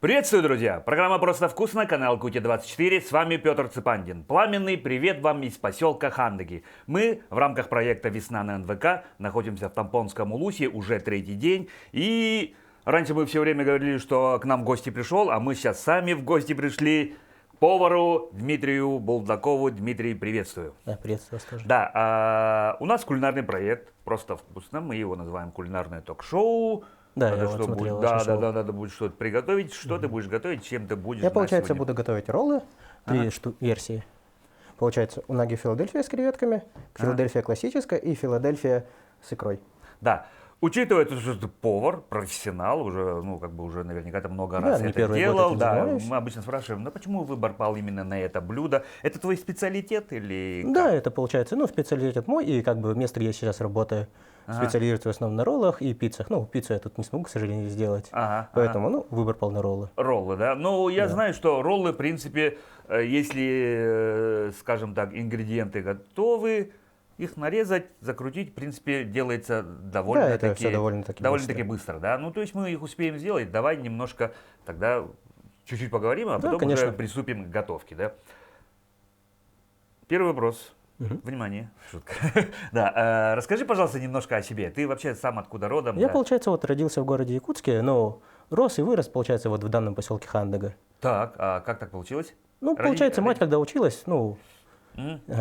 Приветствую, друзья! Программа «Просто вкусно», канал Кути24, с вами Петр Цыпандин. Пламенный привет вам из поселка Хандаги. Мы в рамках проекта «Весна на НВК» находимся в Тампонском Улусе уже третий день. И раньше мы все время говорили, что к нам в гости пришел, а мы сейчас сами в гости пришли к повару Дмитрию Булдакову. Дмитрий, приветствую. Да, приветствую вас тоже. Да, у нас кулинарный проект «Просто вкусно», мы его называем «Кулинарное ток-шоу». Да, Надо я вот смотрел будет, ваше шоу. надо будет что-то приготовить. Что ты будешь готовить, чем ты будешь? Я, получается, сегодня? буду готовить роллы, три версии. Получается, унаги Филадельфия с креветками, Филадельфия классическая и Филадельфия с икрой. Да. Учитывая, что ты повар, профессионал, уже, уже наверняка ты много раз не это первый год делал. этим Да, занимаюсь. мы обычно спрашиваем, почему выбор пал именно на это блюдо? Это твой специалитет или как? Да, это получается, специалитет мой, и место, где я сейчас работаю, специализируюсь в основном на роллах и пиццах. Пиццу я тут не смогу, к сожалению, сделать. Поэтому, выбор пал на роллы. Роллы, да? Я знаю, что роллы, в принципе, если, скажем так, ингредиенты готовы, их нарезать, закрутить, в принципе, делается довольно-таки быстро, да? То есть мы их успеем сделать. Давай немножко тогда чуть-чуть поговорим, а потом конечно. уже приступим к готовке, да? Первый вопрос. Внимание, шутка. Да, расскажи, пожалуйста, немножко о себе. Ты вообще сам откуда родом? Я, получается, родился в городе Якутске, но рос и вырос, получается, в данном поселке Хандага. Так, а как так получилось? Получается, мать, когда училась,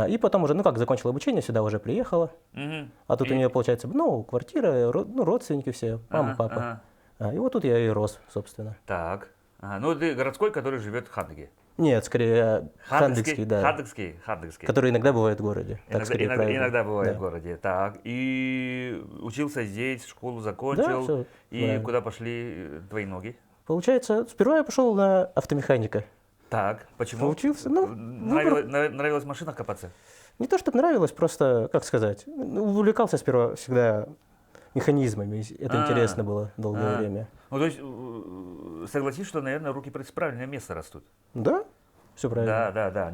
и потом уже, закончила обучение, сюда уже приехала. А тут у нее, получается, квартира, родственники все, мама, папа. И вот тут я и рос, собственно. Так. Ты городской, который живет в Хандаге? Нет, скорее хандагский, да. Хандагский. Который иногда бывает в городе. Иногда бывает в городе. Так. И учился здесь, школу закончил. Да, и правильно. куда пошли твои ноги? Получается, сперва я пошел на автомеханика. Так, почему? Учился, Нравилось в машинах копаться? Не то, чтобы нравилось, просто, как сказать, увлекался сперва всегда механизмами. Это интересно было долгое время. То есть, согласись, что, наверное, руки в правильное место растут. Да, все правильно. Да. Это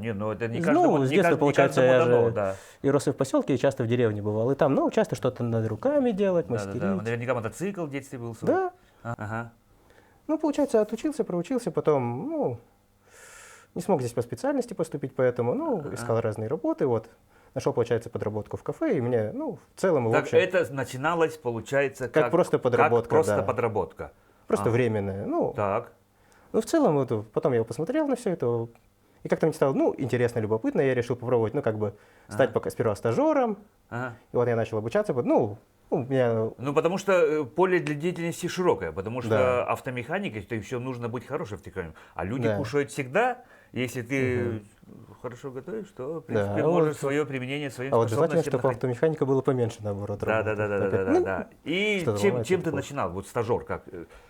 не каждому, с детства, получается, я дано, же да. и рос и в поселке, и часто в деревне бывал. И там, часто что-то над руками делать, мастерить. Да. Наверняка мотоцикл в детстве был свой. Да. Ага. Получается, отучился, проучился, потом, не смог здесь по специальности поступить, поэтому, искал разные работы, Нашел, получается, подработку в кафе, и мне, в целом, Так в общем... это начиналось, получается, как просто подработка, подработка. Просто временная. Так. В целом, потом я посмотрел на все это, и как-то мне стало, интересно, любопытно, я решил попробовать, стать пока сперва стажером, и я начал обучаться, потому что поле для деятельности широкое, потому что автомеханика, это все нужно быть хорошим автомехаником, а люди кушают всегда. Если ты хорошо готовишь, то, в принципе, можешь свое применение своим способностям. желательно, чтобы автомеханика было поменьше, наоборот. Да. И чем ты начинал? Стажер как?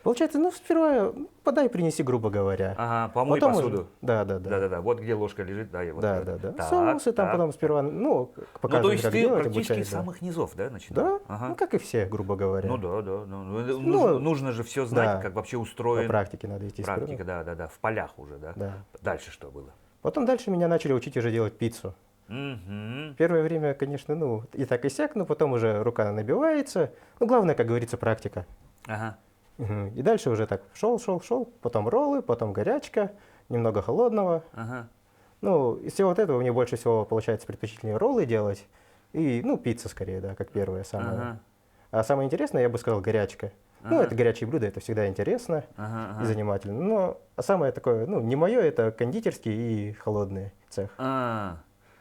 Получается, сперва подай, принеси, грубо говоря. Помой посуду. Да. Вот где ложка лежит, да. Да. Соусы там потом сперва, показывали, то есть как ты делать, практически обучать, с самых низов, да, начинал? Да, как и все, грубо говоря. Да. Нужно же все знать, как вообще устроен. По практике надо идти. Практика, да. В полях уже, да. Дальше что было? Потом дальше меня начали учить уже делать пиццу. Первое время, конечно, и так и сяк, но потом уже рука набивается. Главное, как говорится, практика. И дальше уже так шел, потом роллы, потом горячка, немного холодного. Из всего этого мне больше всего получается предпочтительнее роллы делать. И, пицца скорее, да, как первое самое. А самое интересное, я бы сказал, горячка. Это горячие блюда, это всегда интересно и занимательно. Но самое такое, не мое, это кондитерский и холодный цех.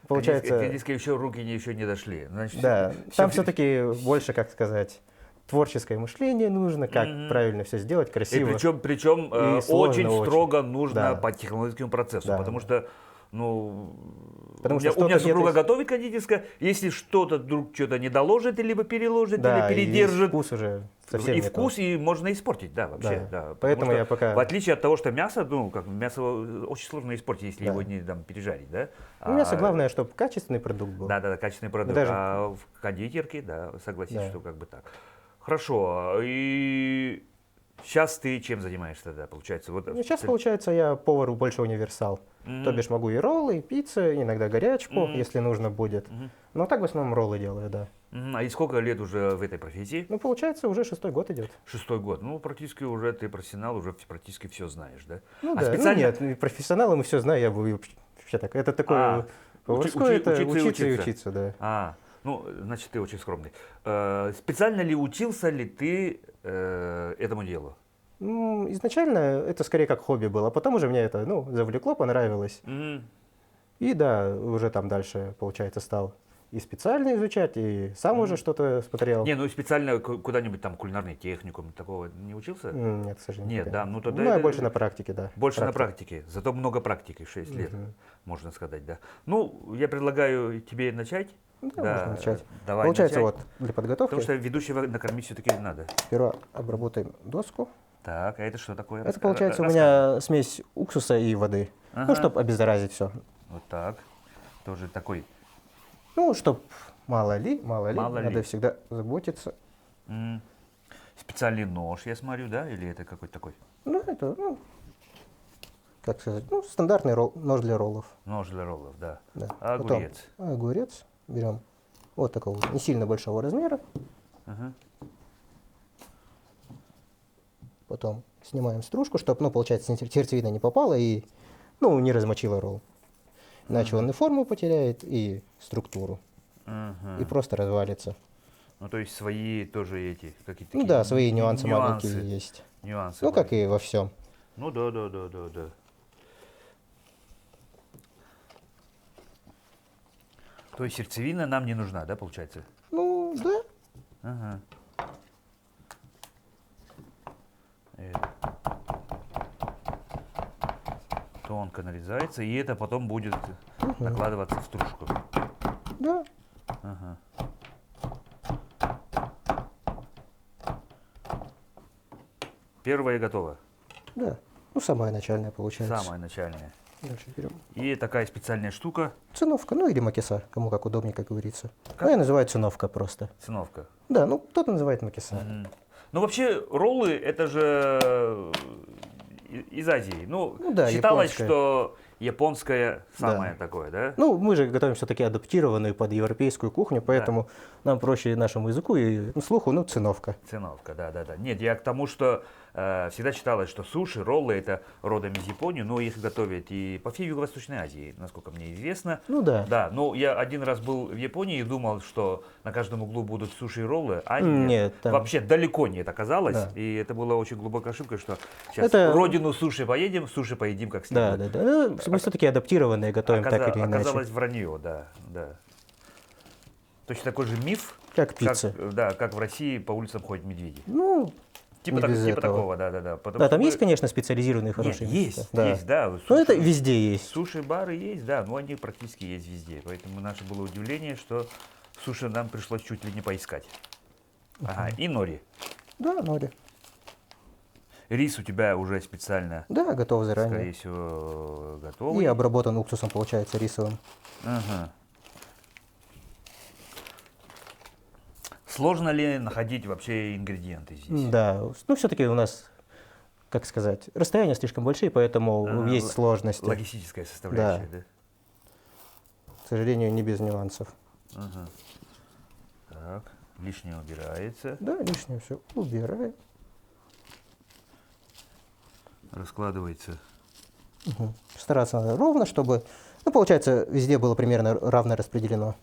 Получается, кондитерские еще руки еще не дошли. Значит, да, там все-таки больше, как сказать, творческое мышление нужно, как правильно все сделать, красиво. И причем очень строго нужно по технологическому процессу, потому что у меня супруга готовит кондитерское, если что-то вдруг что-то не доложит, либо переложит, или передержит. И вкус уже совсем и вкус, и можно испортить, да, вообще. Да. Поэтому я пока... В отличие от того, что мясо, мясо очень сложно испортить, если его не пережарить, да. Мясо главное, чтобы качественный продукт был. Да, качественный продукт. А в кондитерке, согласись, что как бы так. Хорошо. И Сейчас ты чем занимаешься тогда, получается? Вот, Ну, сейчас, получается, я повар больше универсал. То бишь могу и роллы, и пиццы, иногда горячку, если нужно будет. Но так в основном роллы делаю, да. А и сколько лет уже в этой профессии? Ну, получается, уже 6-й год идет. 6-й год. Ну, практически уже ты профессионал, уже практически все знаешь, да? Ну А да, специально... ну нет, профессионалы мы все знаем, я бы вообще так. Это такое поварское, это учиться и учиться, да. Ну, значит, ты очень скромный. Специально ли учился ли ты этому делу? Изначально это скорее как хобби было, а потом уже меня это, завлекло, понравилось. И да, уже там дальше, получается, стал и специально изучать, и сам уже что-то смотрел. Не, ну специально куда-нибудь там кулинарный техникум, такого не учился? Нет, к сожалению. Нет, да, ну тогда... я больше на практике, да. Больше на практике, зато много практики, 6 лет, можно сказать, да. Ну, я предлагаю тебе начать. Да, можно начать. Давай Получается, начать. вот для подготовки. Потому что ведущего накормить все-таки надо. Сперва обработаем доску. Так, а это что такое? Это получается у меня смесь уксуса и воды. Ну, чтобы обеззаразить все. Вот так. Тоже такой. Ну, чтобы мало ли, надо всегда заботиться. Специальный нож, я смотрю, да? Или это какой-то такой? Ну, это, как сказать, стандартный нож для роллов. Нож для роллов, да. Да. Огурец. Потом огурец берем вот такого не сильно большого размера. Потом снимаем стружку, чтобы, получается, сердцевина не попала и, не размочила ролл. Иначе он и форму потеряет, и структуру. И просто развалится. Ну, то есть свои тоже эти какие-то... Ну да, свои нюансы маленькие есть. Нюансы. Ну, как и во всем. Ну да. То есть сердцевина нам не нужна, да, получается? Ну, да. Ага. Тонко нарезается, и это потом будет накладываться в стружку. Да. Ага. Первое готово. Да. Ну, самое начальное получается. Самое начальное. Дальше берем. И такая специальная штука. Циновка, или макиса, кому как удобнее, как говорится. Ну, я называю циновка просто. Циновка. Да, кто-то называет макиса. Ну, вообще, роллы, это же из Азии. Да, считалось, японская. что японское самое такое, да? Ну, мы же готовим все-таки адаптированную под европейскую кухню, поэтому нам проще нашему языку и слуху, циновка. Циновка, да. Нет, я к тому, что всегда считалось, что суши, роллы это родом из Японии, но их готовят и по всей Юго-Восточной Азии, насколько мне известно. Ну да. Да, но я один раз был в Японии и думал, что на каждом углу будут суши и роллы, а нет. Там... Вообще далеко нет оказалось, Да. и это была очень глубокая ошибка, что сейчас родину суши поедем, суши поедим как следует. Да. Ну, мы все-таки адаптированные готовим так или иначе. Оказалось вранье, да. Точно такой же миф, как пицца. как в России по улицам ходят медведи. Ну, Типа такого, да. Да, там есть, конечно, специализированные хорошие места. Есть. Но это везде есть. Суши-бары есть, да, но они практически есть везде. Поэтому наше было удивление, что суши нам пришлось чуть ли не поискать. Ага, и нори. Да, нори. Рис у тебя уже специально. Да, готов заранее. Скорее всего, готовый. И обработан уксусом, получается, рисовым. Ага. Сложно ли находить вообще ингредиенты здесь? Да, все-таки у нас, как сказать, расстояния слишком большие, поэтому есть сложности. Логистическая составляющая, да? К сожалению, не без нюансов. Ага. Так, лишнее убирается. Да, лишнее все убираем. Раскладывается. Стараться надо ровно, чтобы, получается, везде было примерно равно распределено.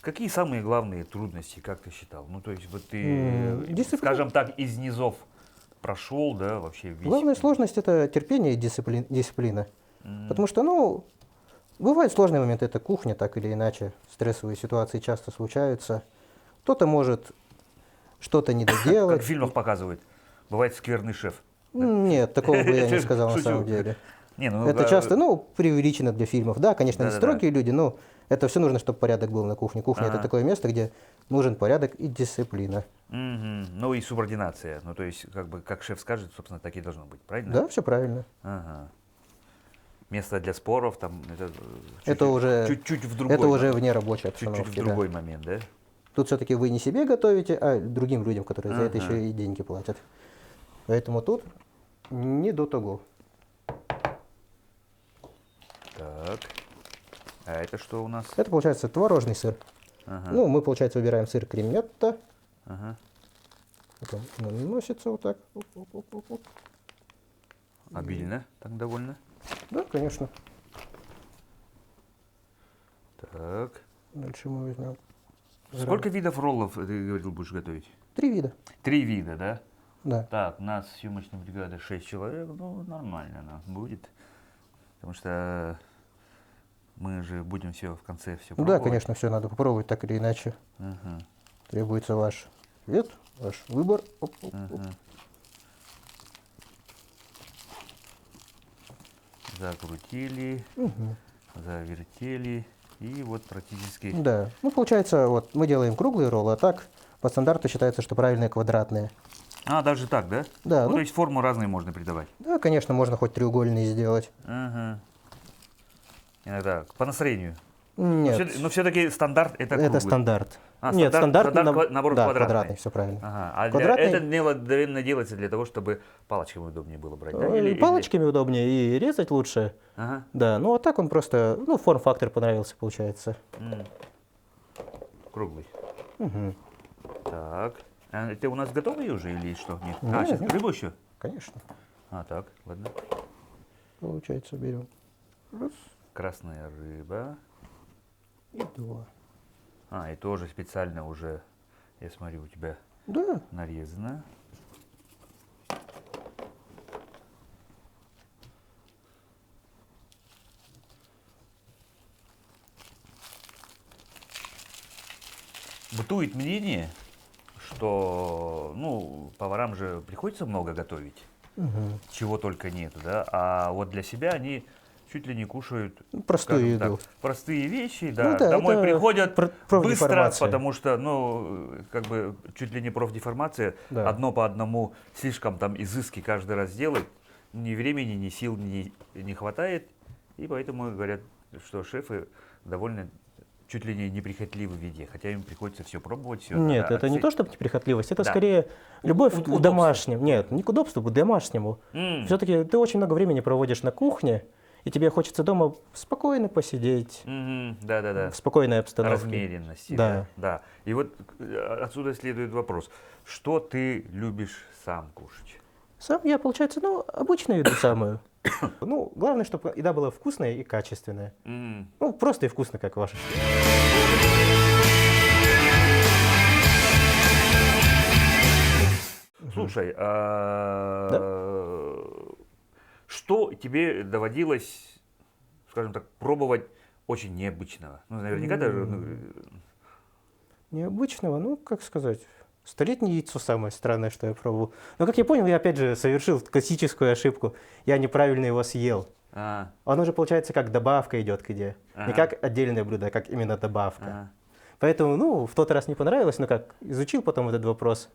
Какие самые главные трудности, как ты считал? Ну, то есть, вот ты, скажем так, из низов прошел, да, вообще весь... Главная сложность – это терпение и дисциплина. Потому что, бывают сложные моменты, это кухня, так или иначе, стрессовые ситуации часто случаются. Кто-то может что-то не доделать. Как в фильмах показывают, бывает скверный шеф. Нет, такого бы я не сказал на самом деле. Это часто, преувеличено для фильмов. Да, конечно, они строгие люди, но это все нужно, чтобы порядок был на кухне. Кухня – это такое место, где нужен порядок и дисциплина. Ну и субординация. Ну, то есть, как шеф скажет, собственно, так и должно быть, правильно? Да, все правильно. Ага. Место для споров, там, это уже чуть-чуть в другой. Это уже вне рабочей обстановки. Чуть-чуть в другой момент, да? Тут все-таки вы не себе готовите, а другим людям, которые за это еще и деньги платят. Поэтому тут не до того. Так. А это что у нас? Это получается творожный сыр. Ага. Ну, мы, получается, выбираем сыр креметто. Ага. Потом наносится вот так. Оп. Обильно, так довольно. Да, конечно. Так. Дальше мы возьмем. Сколько видов роллов, ты говорил, будешь готовить? 3 вида. 3 вида, да? Да. Так, у нас съемочная бригада 6 человек, ну, нормально нам будет. Потому что мы же будем все в конце все Ну пробовать. да, конечно, все надо попробовать так или иначе. Ага. Требуется ваш ответ, ваш выбор. Оп. Ага. Закрутили, завертели, и вот практически... Да. Ну, получается, вот мы делаем круглые роллы, а так по стандарту считается, что правильные квадратные. А, даже так, да? Да. Ну, Ну, то есть форму разные можно придавать. да, конечно, можно хоть треугольные сделать. Ага. Иногда по настроению. Нет, Но все-таки стандарт это это круглый. стандарт. А, Нет, стандарт, наоборот, да, квадратный. все правильно. Ага. А Квадратный- это наверное, делается для того, чтобы палочками удобнее было брать, да? Палочками удобнее и резать лучше. Ага. Да, ну а так он просто, ну, форм-фактор понравился, получается. Круглый. Мгм. Так. А это у нас готовые уже или что? Нет. А, Нет, сейчас нет. рыбу еще? Конечно. А, так, ладно. Получается, берем. Раз Красная рыба. и два. А, и тоже специально уже, я смотрю, у тебя Да, нарезано. Бытует мнение, что, ну, поварам же приходится много готовить, чего только нету, да, а вот для себя они чуть ли не кушают, ну, простую скажем еду. так, простые вещи, да, Ну да, домой это приходят быстро, профдеформация. потому что, ну, как бы чуть ли не профдеформация, Да. одно по одному слишком там изыски каждый раз делать, ни времени, ни сил не хватает, и поэтому говорят, что шефы довольно чуть ли не неприхотливы в еде, хотя им приходится все пробовать, все. Нет, это не то, чтобы неприхотливость, это Да. скорее любовь к Удобство. домашнему. Нет, не к удобству, к домашнему. Все-таки ты очень много времени проводишь на кухне, и тебе хочется дома спокойно посидеть, Да. в спокойной обстановке. Размеренности. Да. Да. И вот отсюда следует вопрос. Что ты любишь сам кушать? Сам я, получается, ну, обычную еду самую. Ну, главное, чтобы еда была вкусная и качественная. Ну, просто и вкусно, как ваша. Слушай, что тебе доводилось, скажем так, пробовать очень необычного? Ну, наверняка даже... Необычного, ну, как сказать, столетнее яйцо самое странное, что я пробовал. Но, как я понял, я опять же совершил классическую ошибку. Я неправильно его съел. Оно же, получается, как добавка идет к еде. Не как отдельное блюдо, а как именно добавка. Поэтому, ну, в тот раз не понравилось, но как изучил потом этот вопрос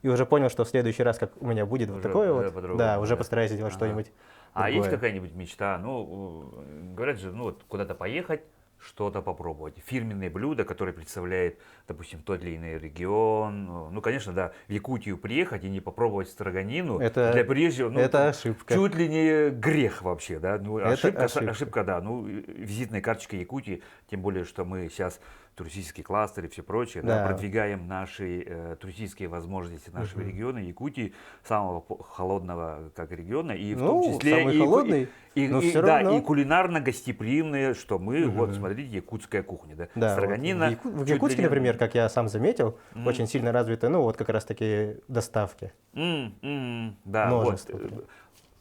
и уже понял, что в следующий раз, как у меня будет вот Уже- такое уже вот, по-другому, да, да. уже постараюсь сделать что-нибудь А есть другое. какая-нибудь мечта? Ну, говорят же, ну, вот куда-то поехать, что-то попробовать. Фирменные блюда, которые представляет, допустим, тот или иной регион. Ну, конечно, да, в Якутию приехать и не попробовать строганину, Это- для приезжего, ну, это ошибка. чуть ли не грех вообще, да. Ну, Это ошибка, ошибка. да. Ну, визитная карточка Якутии, тем более, что мы сейчас туристический кластер и все прочее, да, Да. продвигаем наши туристические возможности нашего региона, Якутии, самого холодного как региона, и в Ну, том числе самый и, холодный, но всё да, равно. и кулинарно гостеприимные, что мы, вот смотрите, якутская кухня, да, Да, вот строганина. в чуть ли Якутске, не- например, как я сам заметил, очень сильно развиты, ну, вот как раз-таки доставки. Да, Множество вот. прям.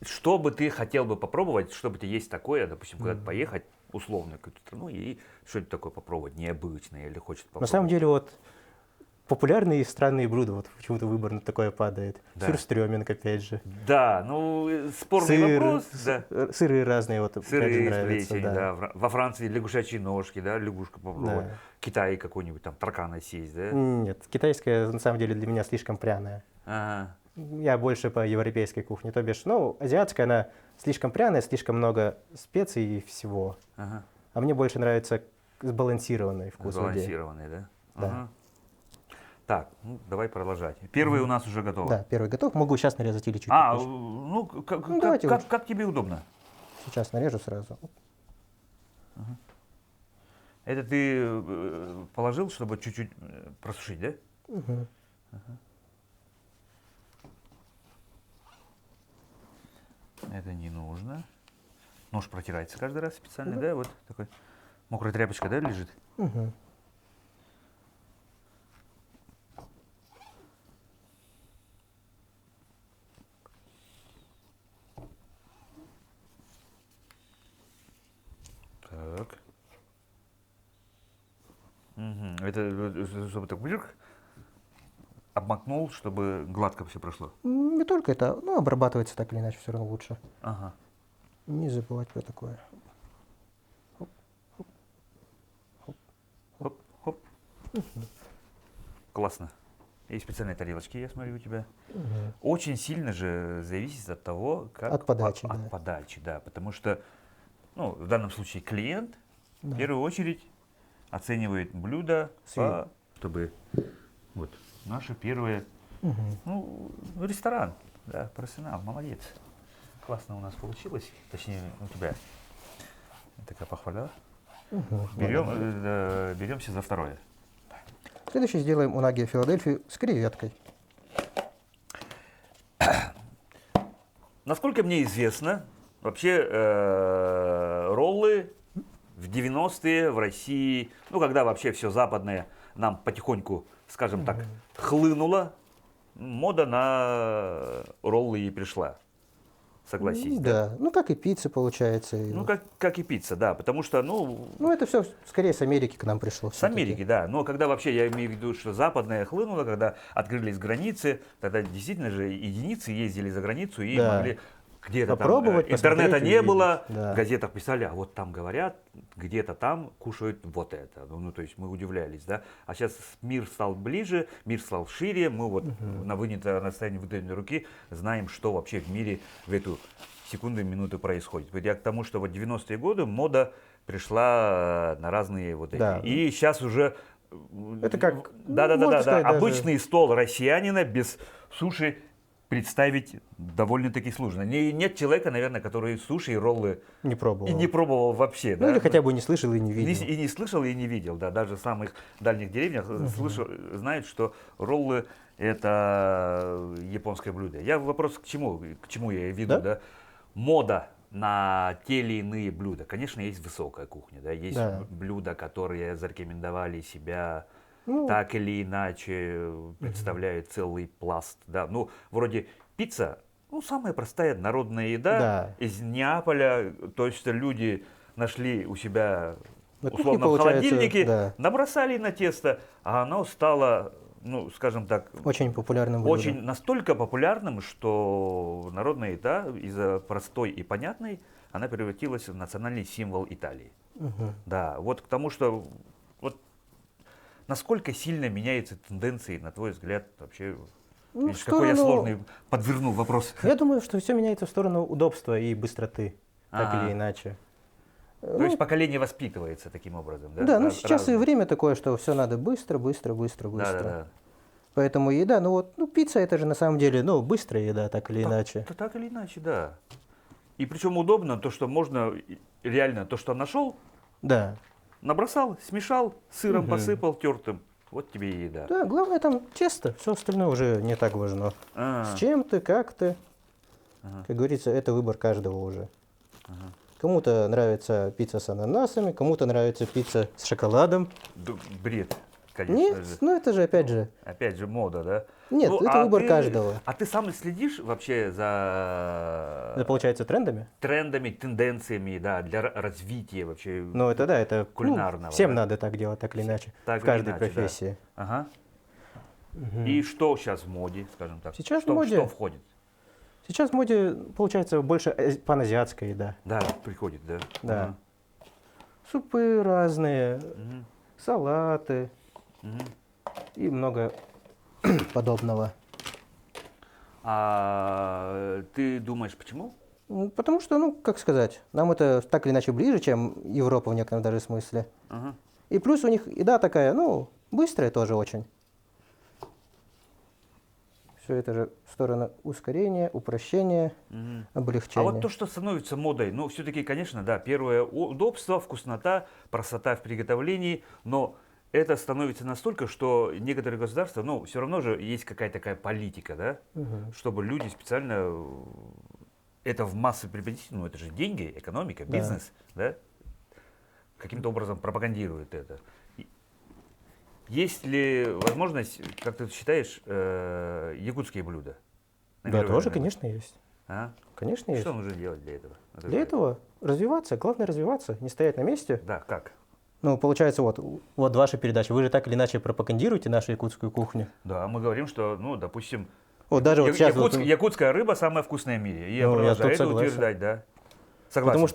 Что бы ты хотел бы попробовать, чтобы тебе есть такое, допустим, куда-то поехать, условно, в какую-то страну, и что-нибудь такое попробовать, необычное, или хочет попробовать? На самом деле, вот популярные странные блюда, вот почему-то выбор на такое падает. Да. Сюрстрёминг, опять же. Да, ну, спорный вопрос, да. Сыры разные, вот опять же Сыры из нравятся. плесени, Да. да. Во Франции лягушачьи ножки, да, лягушка попробовать. Да. В Китае какой-нибудь там таркана съесть, да. Нет, китайская на самом деле для меня слишком пряная. Ага. Я больше по европейской кухне, то бишь, ну, азиатская, она слишком пряная, слишком много специй и всего. Ага. А мне больше нравится сбалансированный вкус в еде. Сбалансированный, да? Да. Ага. Так, ну, давай продолжать. Первый у нас уже готов. Да, первый готов. Могу сейчас нарезать или чуть А, попозже. ну, давайте вот. как тебе удобно? Сейчас нарежу сразу. Это ты положил, чтобы чуть-чуть просушить, да? Угу. Это не нужно. Нож протирается каждый раз специально, да? Вот такой. Мокрая тряпочка, да, лежит? Угу. Так. Угу. Это чтобы так вверх обмакнул, чтобы гладко все прошло. Не только это, ну, обрабатывается так или иначе все равно лучше. Ага. Не забывать про такое. Хоп. Классно. Есть специальные тарелочки, я смотрю, у тебя. Очень сильно же зависит от того, как... От подачи, от да. подачи, да. Потому что, ну, в данном случае клиент в первую очередь оценивает блюдо, чтобы... Вот, наше первое... Ну, ресторан, да, профессионал, молодец. Классно у нас получилось. Точнее, у тебя. Такая похвала. Беремся за второе. Следующий сделаем унаги Филадельфию с креветкой. Насколько мне известно, вообще роллы в 90-е в России, ну, когда вообще все западное нам потихоньку, скажем так, хлынуло, мода на роллы и пришла. Согласись, Да, ну как и пицца получается. Ну, как и пицца, да, потому что, ну... Ну это все скорее с Америки к нам пришло. С Америки, да, но когда вообще, я имею в виду, что западная хлынула, когда открылись границы, тогда действительно же единицы ездили за границу и могли где-то там... Интернета не было, в газетах писали, а вот там говорят, где-то там кушают вот это. Ну, то есть мы удивлялись, да. А сейчас мир стал ближе, мир стал шире, мы вот на расстоянии вытянутой руки знаем, что вообще в мире в эту секунду и минуту происходит. Я к тому, что вот 90-е годы мода пришла на разные вот эти. И сейчас уже... Это как... Да. Обычный стол россиянина без суши представить довольно-таки сложно. Нет человека, наверное, который суши и роллы не пробовал. И не пробовал вообще. Ну, да? Или хотя бы не слышал и не видел. И не слышал, и не видел. Да. Даже в самых дальних деревнях знают, что роллы – это японское блюдо. Я вопрос к чему я веду. Да? Мода на те или иные блюда. Конечно, есть высокая кухня. Да? Есть блюда, которые зарекомендовали себя... так или иначе представляет целый пласт. Да. Ну, вроде пицца, ну, самая простая народная еда из Неаполя. То есть люди нашли у себя условно в холодильнике, набросали на тесто, а оно стало, ну, скажем так, очень популярным блюдом. Очень настолько популярным, что народная еда из-за простой и понятной, она превратилась в национальный символ Италии. Да, вот к тому, что насколько сильно меняются тенденции, на твой взгляд, вообще? Ну, какой я сложный подвернул вопрос. Я думаю, что все меняется в сторону удобства и быстроты, так или иначе. То есть поколение воспитывается таким образом, да? Да, ну сейчас и время такое, что все надо быстро. Да. Поэтому еда, пицца это же на самом деле, быстрая еда, так или иначе. Так или иначе, да. И причем удобно то, что можно реально то, что нашел. Да. Набросал, смешал, сыром посыпал тертым. Вот тебе и еда. Да, главное там тесто, все остальное уже не так важно. С чем ты, как ты. Как говорится, это выбор каждого уже. Кому-то нравится пицца с ананасами, кому-то нравится пицца с шоколадом. Бред, конечно. Нет, это же опять же. Опять же мода, да? Нет, это выбор каждого. А ты сам следишь вообще за... Это получается трендами? Трендами, тенденциями, да, для развития вообще это кулинарного. Всем надо так делать, так или иначе, в каждой профессии. Да. Ага. И что сейчас в моде, скажем так? Сейчас в моде... Что входит? Сейчас в моде, получается, больше паназиатская еда. Да, приходит, да. Да. Супы разные, салаты и много подобного. А ты думаешь, почему? Потому что, как сказать, нам это так или иначе ближе, чем Европа в некотором даже смысле. И плюс у них еда такая, быстрая тоже очень. все это же в сторону ускорения, упрощения, А облегчения. вот то, что становится модой, ну, все-таки, конечно, да, первое удобство, вкуснота, простота в приготовлении, но это становится настолько, что некоторые государства, ну, все равно же есть какая-то такая политика, да, чтобы люди специально это в массы превратить, ну, это же деньги, экономика, Да. бизнес, да, каким-то образом пропагандирует это. Есть ли возможность, как ты считаешь, якутские блюда? Да, Намеревые тоже, блюда? конечно, есть. А? Конечно, есть. Что нужно делать для этого? Для этого развиваться, главное развиваться, не стоять на месте. Да, как? Ну, получается, вот ваша передача, вы же так или иначе пропагандируете нашу якутскую кухню. Да, мы говорим, что, ну, допустим, Вот даже вот сейчас... якутская рыба самая вкусная в мире. И я Ну, я продолжаю тут это согласен. утверждать, да. Согласен.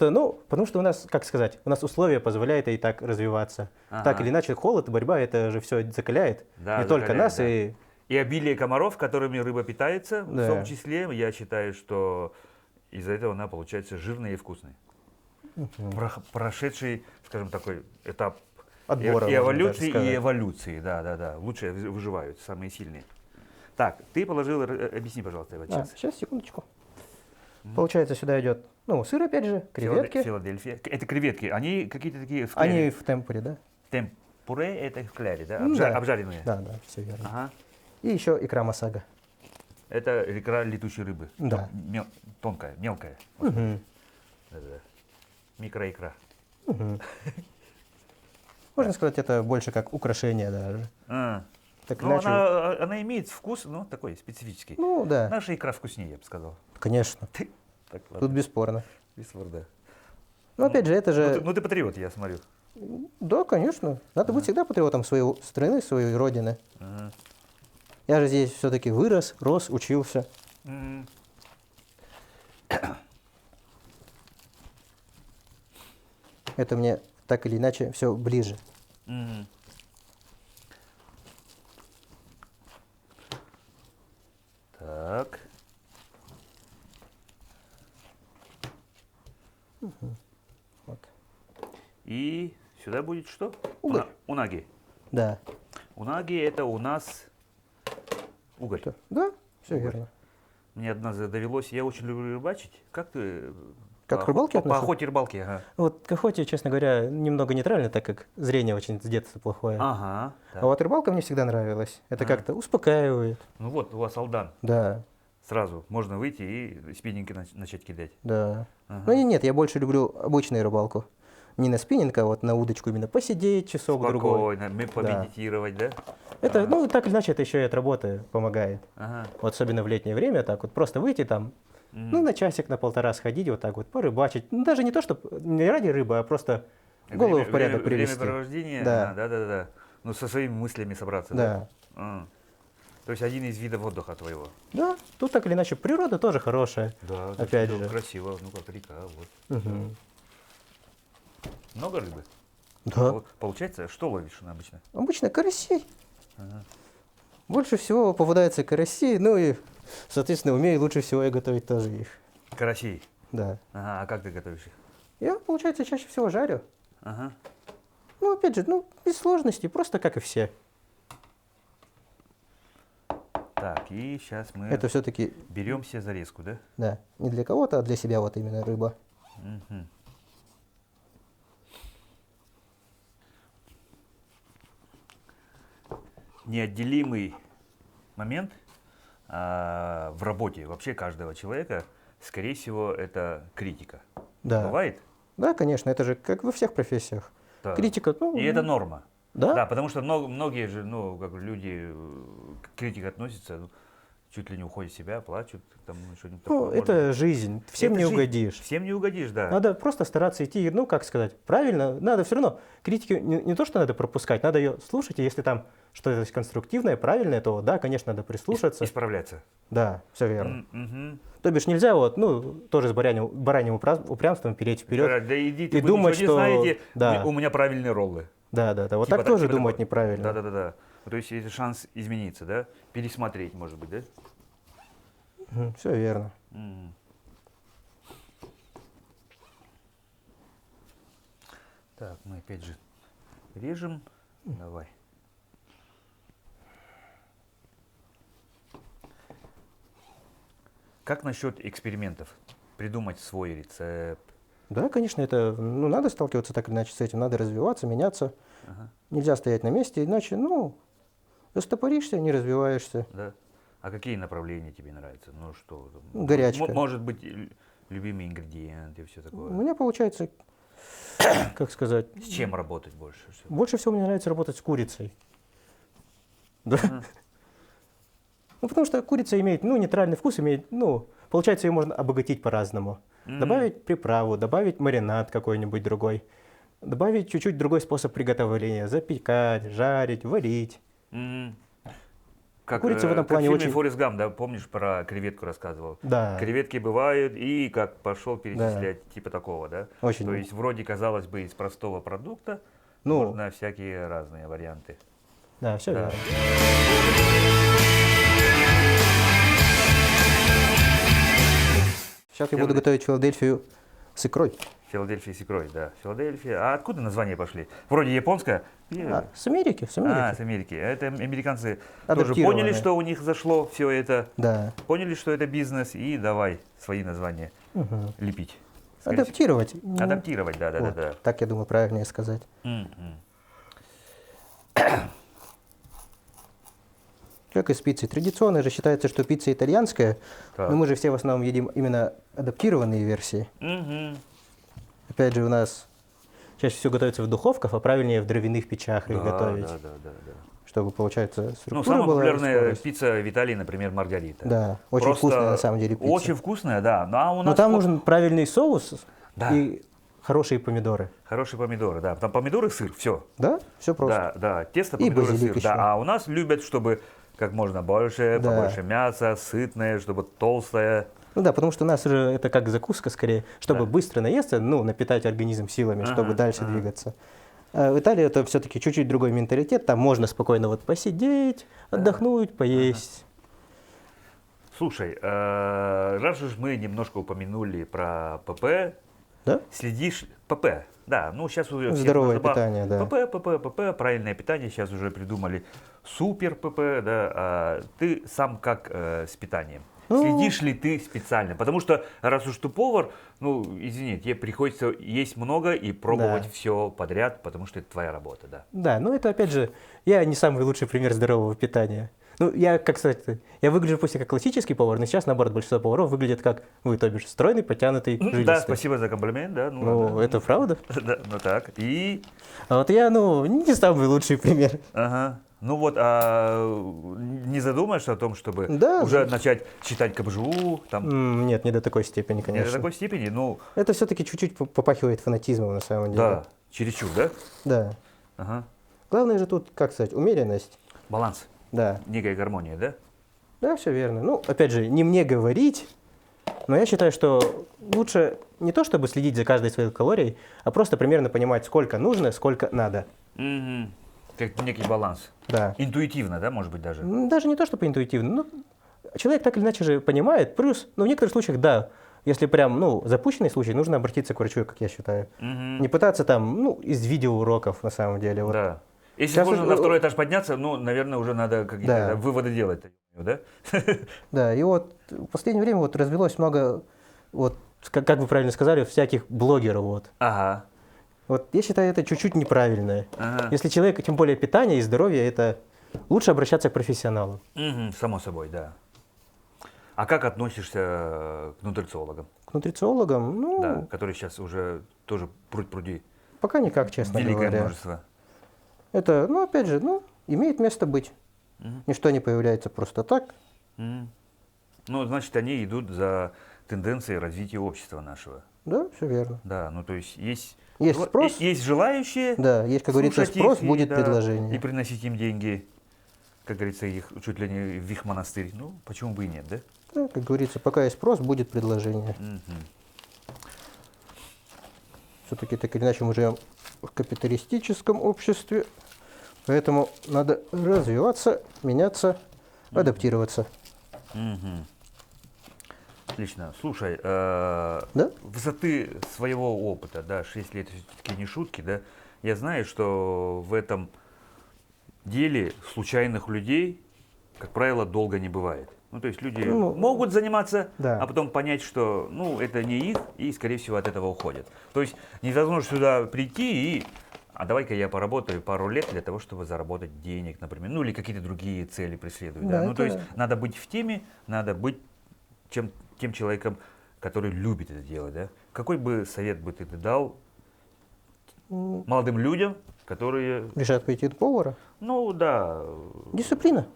Потому что у нас, как сказать, у нас условия позволяют и так развиваться. Ага. Так или иначе, холод, борьба, это же все закаляет. Да, не только нас, да. и... И обилие комаров, которыми рыба питается, в Да. том числе, я считаю, что из-за этого она получается жирной и вкусной. Прошедший, скажем, такой этап Отбора, и можно эволюции, даже сказать. и эволюции. Да. Лучшие выживают, самые сильные. Так, ты положил, объясни, пожалуйста, вот сейчас. Сейчас, секундочку. Получается, сюда идет, ну, сыр, опять же, креветки. Филадельфия. Это креветки, они какие-то такие в Они кляре. в темпуре, да? Темпуре это в кляре, да? Да. Обжаренные. Да, все верно. Ага. И еще икра масага. Это икра летучей рыбы. Да. Тонкая, мелкая. Мгм. Да. Микроикра. Можно сказать, это больше как украшение даже. Так Ну, иначе... она имеет вкус, ну, такой специфический. Ну, да, Наша икра вкуснее, я бы сказал. конечно. Так, Тут ладно. бесспорно. Бесспорно. Но опять же, это же... Ну, ты патриот, я смотрю. Да, конечно. Надо быть всегда патриотом своей страны, своей родины. Ага. Я же здесь все-таки вырос, рос, учился. М. Это мне так или иначе все ближе. Мгм. Так. Вот. И сюда будет что? Уголь. Унаги. Да. Унаги это у нас уголь. Да, все Уголь. верно. Мне однажды довелось, я очень люблю рыбачить. Как ты? Как к по рыбалке по относишься? охоте и рыбалке, ага. Вот к охоте, честно говоря, немного нейтрально, так как зрение очень с детства плохое. Ага. А вот рыбалка мне всегда нравилась. Это Ага. как-то успокаивает. Ну вот, у вас Алдан. Да, Сразу можно выйти и спиннинги начать кидать. да. Ага. Ну нет, я больше люблю обычную рыбалку. Не на спиннинг, а вот на удочку именно посидеть часок-другой. Спокойно, помедитировать, да? Это, Ага. ну, так или иначе, это еще и от работы помогает. Ага. Вот особенно в летнее время, так вот просто выйти там, ну, на часик, на полтора сходить, вот так вот, порыбачить. Ну, даже не то, что не ради рыбы, а просто голову в порядок привести. Времяпровождение, Да. Да. Ну, со своими мыслями собраться, Да. А. То есть один из видов отдыха твоего. Да, тут так или иначе природа тоже хорошая. Да, Опять же. красиво, ну как река, вот. Мгм. Много рыбы? Да. Получается, что ловишь обычно? Обычно карасей. Больше всего попадается карасей, ну и, соответственно, умею лучше всего я готовить тоже их. Карасей. Да. Ага, а как ты готовишь их? Я, получается, чаще всего жарю. Ага. Ну, опять же, ну, без сложностей, просто как и все. Так, и сейчас мы Это все-таки, беремся за резку, да? да, не для кого-то, а для себя вот именно рыба. Мгм. Неотделимый момент в работе вообще каждого человека, скорее всего, это критика. Да. Бывает? Да, конечно, это же как во всех профессиях. Да. Критика, ну, И это норма. да, Да, потому что многие же, ну, как люди к критике относятся, ну, чуть ли не уходят в себя, плачут, там что-нибудь ну, такое. это жизнь, всем Это не жизнь. угодишь. Всем не угодишь, да. Надо просто стараться идти, ну, как сказать, правильно, надо все равно, критики не то, что надо пропускать, надо ее слушать, и если там что-то конструктивное, правильное, то да, конечно, надо прислушаться. Исправляться. Да, все верно. Мгм. То бишь нельзя вот, ну, тоже с бараньим упрямством переть вперед. Да идите, и вы думать, ничего не что- знаете, да. у меня правильные роллы. Да. Вот так тоже думать такого. неправильно. Да. То есть это шанс измениться, да? Пересмотреть, может быть, да? Все верно. Мгм. Так, мы опять же режем. Давай. Как насчет экспериментов? Придумать свой рецепт? Да, конечно, это, ну, надо сталкиваться так или иначе с этим, надо развиваться, меняться. Нельзя стоять на месте, иначе, ну, застопоришься, не развиваешься. Да. А какие направления тебе нравятся? Ну что? Горячка. Может быть, любимые ингредиенты и все У такое. меня получается, как сказать, С чем работать больше всего? больше всего мне нравится работать с курицей. Да. Ну, потому что курица имеет, ну, нейтральный вкус, имеет, ну, получается, ее можно обогатить по-разному. Добавить приправу, добавить маринад какой-нибудь другой, добавить чуть-чуть другой способ приготовления, запекать, жарить, варить. Как, Курица в этом как плане в фильме очень... «Форрест Гамп», да, помнишь, про креветку рассказывал? Да. Креветки бывают, и как пошел перечислять, типа такого, да? Очень. То есть вроде, казалось бы, из простого продукта Ну, можно всякие разные варианты. Да, все Да. верно. Сейчас я буду готовить Филадельфию с икрой. Филадельфия с икрой, да. Филадельфия. А откуда названия пошли? Вроде японская. С Америки, с Америки. С Америки. Это американцы тоже Адаптированные. поняли, что у них зашло все это. Да. Поняли, что это бизнес, и давай свои названия лепить. Скорее Адаптировать. всего. Адаптировать, да. Вот, так, я думаю, правильнее сказать. Как и с пиццей. Традиционно же считается, что пицца итальянская, Так. но мы же все в основном едим именно адаптированные версии. Опять же, у нас чаще всего готовится в духовках, а правильнее в дровяных печах их готовить, Да. чтобы, получается, структура Ну, самая была. популярная скорость. пицца в Италии, например, Маргарита. Да, очень Просто вкусная на самом деле пицца. Очень вкусная, да. Ну, а у Но нас там нужен правильный соус Да. и хорошие помидоры. хорошие помидоры, да. Там помидоры, сыр, все. Да, все просто. Да. Тесто, И помидоры, базилик сыр. еще. Да. А у нас любят, чтобы как можно больше, Да. побольше мяса, сытное, чтобы толстое. Ну да, потому что у нас уже это как закуска скорее, чтобы Да. быстро наесться, ну, напитать организм силами, чтобы дальше двигаться. А в Италии это все-таки чуть-чуть другой менталитет, там можно спокойно вот посидеть, отдохнуть, поесть. Слушай, раз уж мы немножко упомянули про ПП, Да? следишь, ПП, да, ну сейчас уже всех Здоровое на зубах. питание, да. ПП, правильное питание, сейчас уже придумали супер ПП, да, а ты сам как с питанием? Ну, Следишь ли ты специально? Потому что раз уж ты повар, ну, извини, тебе приходится есть много и пробовать Да. все подряд, потому что это твоя работа, да. Да, ну это опять же, я не самый лучший пример здорового питания. Ну, я, как сказать, я выгляжу пусть и как классический повар, но сейчас, наоборот, большинство поваров выглядят как вы, то бишь, стройный, подтянутый, жилистый. Да, спасибо за комплимент, да. Ну, это правда. Да, ну так, и... А вот я, ну, не самый лучший пример. Ага. Ну вот, не задумаешься о том, чтобы Да. уже начать читать КБЖУ, там, Нет, не до такой степени, не конечно. до такой степени, ну, Это все-таки чуть-чуть попахивает фанатизмом на самом деле. да, чересчур, да? Да. Ага. Главное же тут, как сказать, умеренность. Баланс, Да. некая гармония, да? Да, все верно. Ну, опять же, не мне говорить, но я считаю, что лучше не то, чтобы следить за каждой своей калорией, а просто примерно понимать, сколько нужно, сколько надо. Угу. Как некий баланс. Да. Интуитивно, да, может быть, даже? Даже не то, чтобы интуитивно, но человек так или иначе же понимает. Плюс, ну, в некоторых случаях, да, если прям, ну, запущенный случай, нужно обратиться к врачу, как я считаю. Не пытаться там, ну, из видеоуроков, на самом деле. Вот. Да. Если Сейчас можно уже- на второй этаж подняться, ну, наверное, уже надо какие-то Да. выводы делать, да? Да, и вот в последнее время вот развелось много, вот, как вы правильно сказали, всяких блогеров, вот. Ага. Вот я считаю, это чуть-чуть неправильно. Ага. Если человек, тем более питание и здоровье, это лучше обращаться к профессионалу. Мгм, само собой, да. А как относишься к нутрициологам, К нутрициологам, ну, да, которые сейчас уже тоже пруд-пруди, пока никак, честно великое говоря. множество? Это, ну, опять же, ну, имеет место быть. Ничто не появляется просто так. Мгм. Ну, значит, они идут за тенденцией развития общества нашего. Да, все верно. Да, ну то есть есть, Есть спрос. есть желающие, Да, есть, как говорится, слушать спрос, их и, будет да, предложение. и приносить им деньги, как говорится, их чуть ли не в их монастырь. Ну, почему бы и нет, да? Да, как говорится, пока есть спрос, будет предложение. Все-таки так или иначе мы живем в капиталистическом обществе, поэтому надо развиваться, меняться, адаптироваться. Отлично. Слушай, Да? высоты своего опыта, да, 6 лет все-таки не шутки, да, я знаю, что в этом деле случайных людей, как правило, долго не бывает. Ну, то есть люди могут заниматься, да. а потом понять, что, ну, это не их, и, скорее всего, от этого уходят. То есть не должно сюда прийти и, а давай-ка я поработаю пару лет для того, чтобы заработать денег, например, ну, или какие-то другие цели преследовать. Да? Ну, то есть надо быть в теме, надо быть тем человеком, который любит это делать. Да? Какой бы совет бы ты дал молодым людям, которые... Решат пойти до повара? Ну, да. Дисциплина,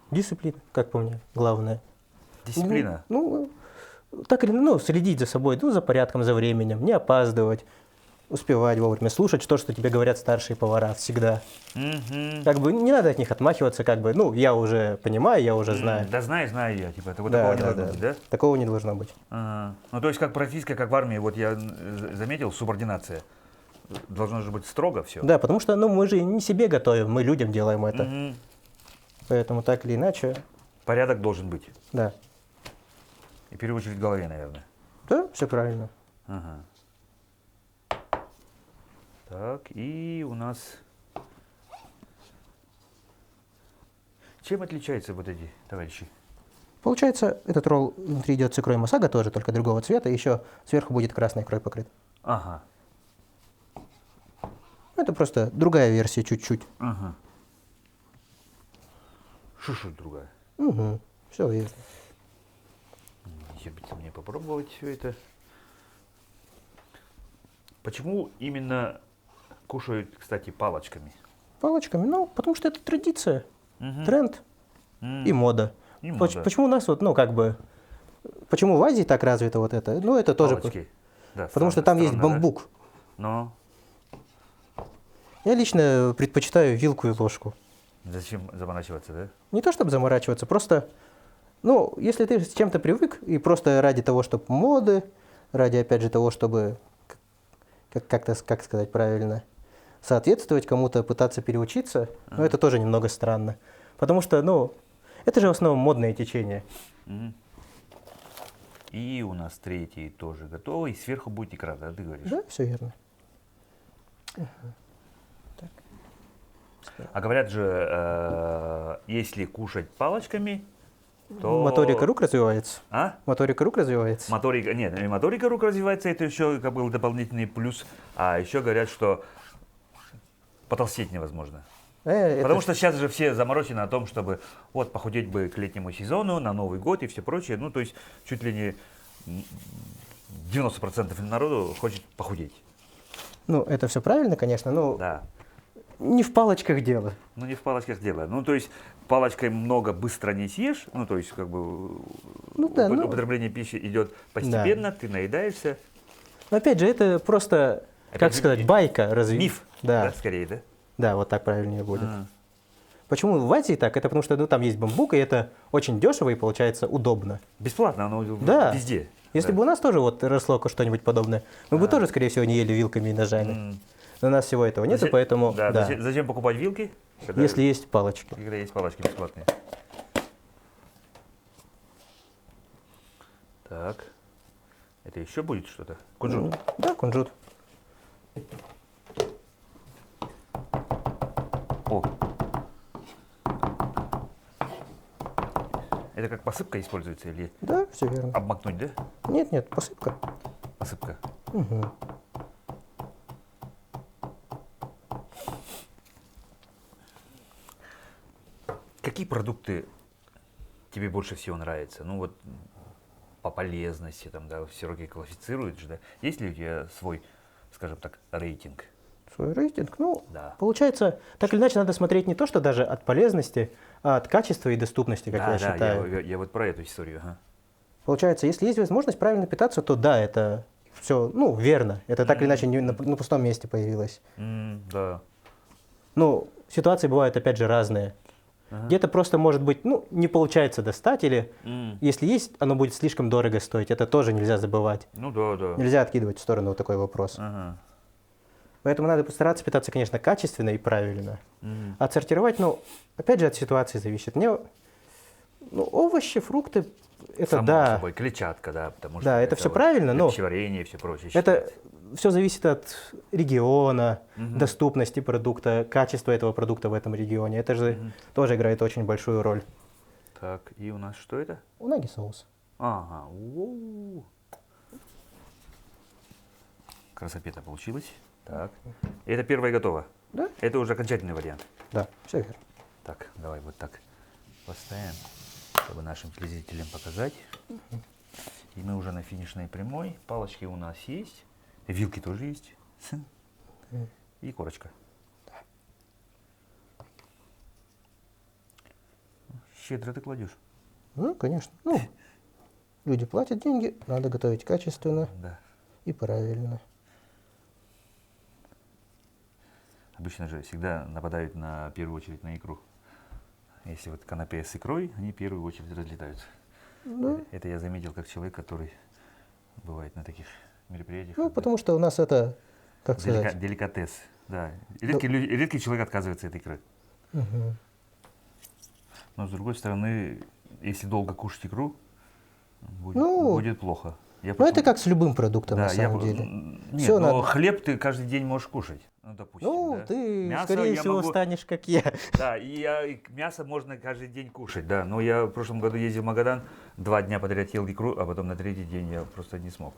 как по мне, главное. Дисциплина? Ну, так или иначе, следить за собой, ну, за порядком, за временем, не опаздывать, успевать вовремя, слушать то, что тебе говорят старшие повара всегда. Как бы не надо от них отмахиваться, как бы, ну, я уже понимаю, я уже знаю. Да знаю я, типа, такого не должно быть, да? Такого не должно быть. Ну, то есть, как практически, как в армии, вот я заметил, субординация. Должно же быть строго все. Да, потому что, ну, мы же не себе готовим, мы людям делаем это. Поэтому так или иначе... Порядок должен быть. Да. И в первую очередь в голове, наверное. Да, все правильно. Ага. Так, и у нас... Чем отличаются вот эти товарищи? Получается, этот ролл внутри идет с икрой масага тоже, только другого цвета, и еще сверху будет красной икрой покрыт. Ага. Это просто другая версия чуть-чуть. Ага. Шушут другая. Угу, все верно. Терпится мне попробовать все это. Почему именно кушают, кстати, палочками? Палочками? Ну, потому что это традиция, тренд и мода. И мода. Почему у нас вот, ну, как бы, почему в Азии так развито вот это? Ну, это тоже... Палочки. Да, потому что там есть бамбук. Да? Но... Я лично предпочитаю вилку и ложку. Зачем заморачиваться, да? Не то, чтобы заморачиваться, просто, ну, если ты с чем-то привык, и просто ради того, чтобы моды, ради, опять же, того, чтобы, как сказать правильно, соответствовать кому-то, пытаться переучиться, ну, это тоже немного странно. Потому что, ну, это же в основном модное течение. И у нас третий тоже готовый, и сверху будет икра, да, ты говоришь? Да, все верно. А говорят же, если кушать палочками, то... Моторика рук развивается. А? Моторика рук развивается. Моторика, нет, и моторика рук развивается, это еще как бы дополнительный плюс. А еще говорят, что потолстеть невозможно. Потому что сейчас же все заморочены на том, чтобы вот похудеть бы к летнему сезону, на Новый год и все прочее. Ну, то есть чуть ли не 90% народу хочет похудеть. Ну, это все правильно, конечно, но Да. не в палочках дело. Ну, не в палочках дело. Ну, то есть палочкой много быстро не съешь, ну, то есть как бы употребление пищи идет постепенно, ты наедаешься. Но опять же, это просто, как сказать, байка. Миф, да, скорее, да? Да, вот так правильнее будет. Почему в Азии так? Это потому что ну, там есть бамбук, и это очень дешево и получается удобно. Бесплатно, оно везде. Если бы у нас тоже вот росло что-нибудь подобное, мы бы тоже, скорее всего, не ели вилками и ножами. Но у нас всего этого нет, поэтому... Да. Зачем покупать вилки? Если есть палочки. Когда есть палочки бесплатные. Так. Это еще будет что-то? Кунжут? Да, кунжут. О. Это как посыпка используется или? Да, все верно. Обмакнуть, да? Нет, посыпка. Посыпка. Угу. Какие продукты тебе больше всего нравятся? Ну вот по полезности, там, да, все руки классифицируют же, да? Есть ли у тебя свой, скажем так, рейтинг? Свой рейтинг? Ну, да. Получается, так или иначе надо смотреть не то, что даже от полезности, а от качества и доступности, как я считаю. Я вот про эту историю. Ага. Получается, если есть возможность правильно питаться, то да, это все, ну, верно. Это так или иначе не на пустом месте появилось. Да. Ну, ситуации бывают, опять же, разные. Где-то просто, может быть, ну, не получается достать, или если есть, оно будет слишком дорого стоить. Это тоже нельзя забывать. Ну да. Нельзя откидывать в сторону вот такой вопрос. Поэтому надо постараться питаться, конечно, качественно и правильно. Отсортировать, ну, опять же, от ситуации зависит. Овощи, фрукты, это само да. собой, клетчатка, да, потому что да, это все правильно, но пищеварение и все прочее. Это все зависит от региона, доступности продукта, качества этого продукта в этом регионе. Это же тоже играет очень большую роль. Так, и у нас что это? Унаги соус. Ага. У-у-у. Красопета получилось. Так. Это первое готово? Да. Это уже окончательный вариант? Да, все верно. Так, давай вот так поставим, чтобы нашим телезрителям показать. И мы уже на финишной прямой. Палочки у нас есть. Вилки тоже есть. И корочка. Щедро ты кладешь. Ну, конечно. Ну, люди платят деньги, надо готовить качественно Да. и правильно. Обычно же всегда нападают в первую очередь на икру. Если вот канапе с икрой, они в первую очередь разлетаются. Да. Это я заметил как человек, который бывает на таких мероприятиях. Ну, потому что у нас это, как сказать... Деликатес, да. Редкий человек отказывается от икры. Мгм. Но с другой стороны, если долго кушать икру, Ну, будет плохо. Ну, это как с любым продуктом, Да, на самом деле. Нет, Всё но надо. хлеб ты каждый день можешь кушать. Ну, допустим. Ну, да. ты, Мясо скорее я всего, могу- станешь, как я. Да, и мясо можно каждый день кушать, да. Но я в прошлом году ездил в Магадан, 2 дня подряд ел икру, а потом на 3-й день я просто не смог.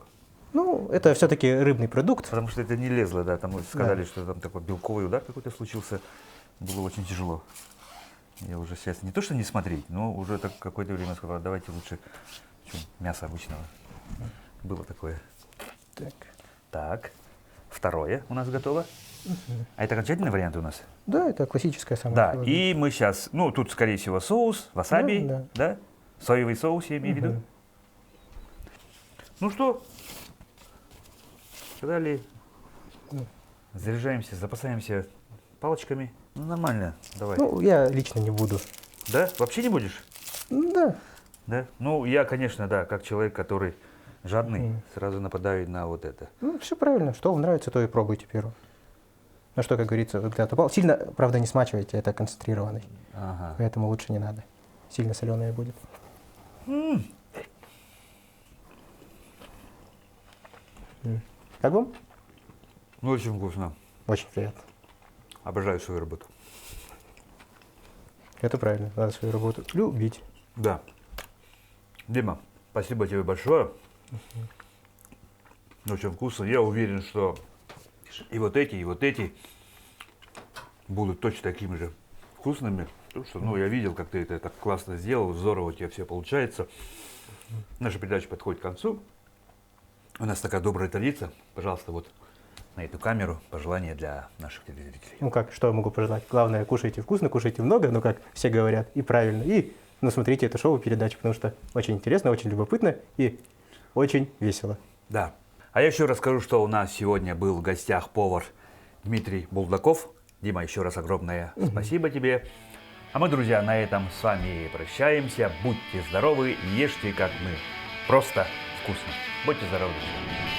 Ну, это все-таки рыбный продукт. Потому что это не лезло, да. Там сказали, что там такой белковый удар какой-то случился. Было очень тяжело. Я уже сейчас не то, что не смотреть, но уже так какое-то время сказал, давайте лучше мясо обычного. Было такое. Так. Так, второе у нас готово. А это окончательный вариант у нас? Да, это классическая самая. Да, сложная. и мы сейчас, ну, тут, скорее всего, соус, васаби, Да, да? Соевый соус, я имею в виду. Мгм. Ну что, далее заряжаемся, запасаемся палочками. Ну, нормально, давай. Ну, я лично не буду. Да? Вообще не будешь? Да. Да? Ну, я, конечно, да, как человек, который жадный, сразу нападаю на вот это. Ну, все правильно. Что вам нравится, то и пробуйте первым. Ну что, как говорится, когда попал. Сильно, правда, не смачивайте, это концентрированный. Ага. Поэтому лучше не надо. Сильно соленое будет. Как вам? Ну, очень вкусно. Очень приятно. Обожаю свою работу. Это правильно. Надо свою работу любить. Да. Дима, спасибо тебе большое. Очень вкусно. Я уверен, что и вот эти будут точно такими же вкусными. Потому что, ну, я видел, как ты это так классно сделал, здорово у тебя все получается. Наша передача подходит к концу. У нас такая добрая традиция. Пожалуйста, вот на эту камеру пожелания для наших телезрителей. Ну как, что я могу пожелать? Главное, кушайте вкусно, кушайте много, ну как все говорят, и правильно. И ну, смотрите эту шоу-передачу, потому что очень интересно, очень любопытно и очень весело. Да. А я еще расскажу, что у нас сегодня был в гостях повар Дмитрий Булдаков. Дима, еще раз огромное спасибо тебе. А мы, друзья, на этом с вами прощаемся. Будьте здоровы, ешьте как мы. Просто вкусно. Будьте здоровы, друзья.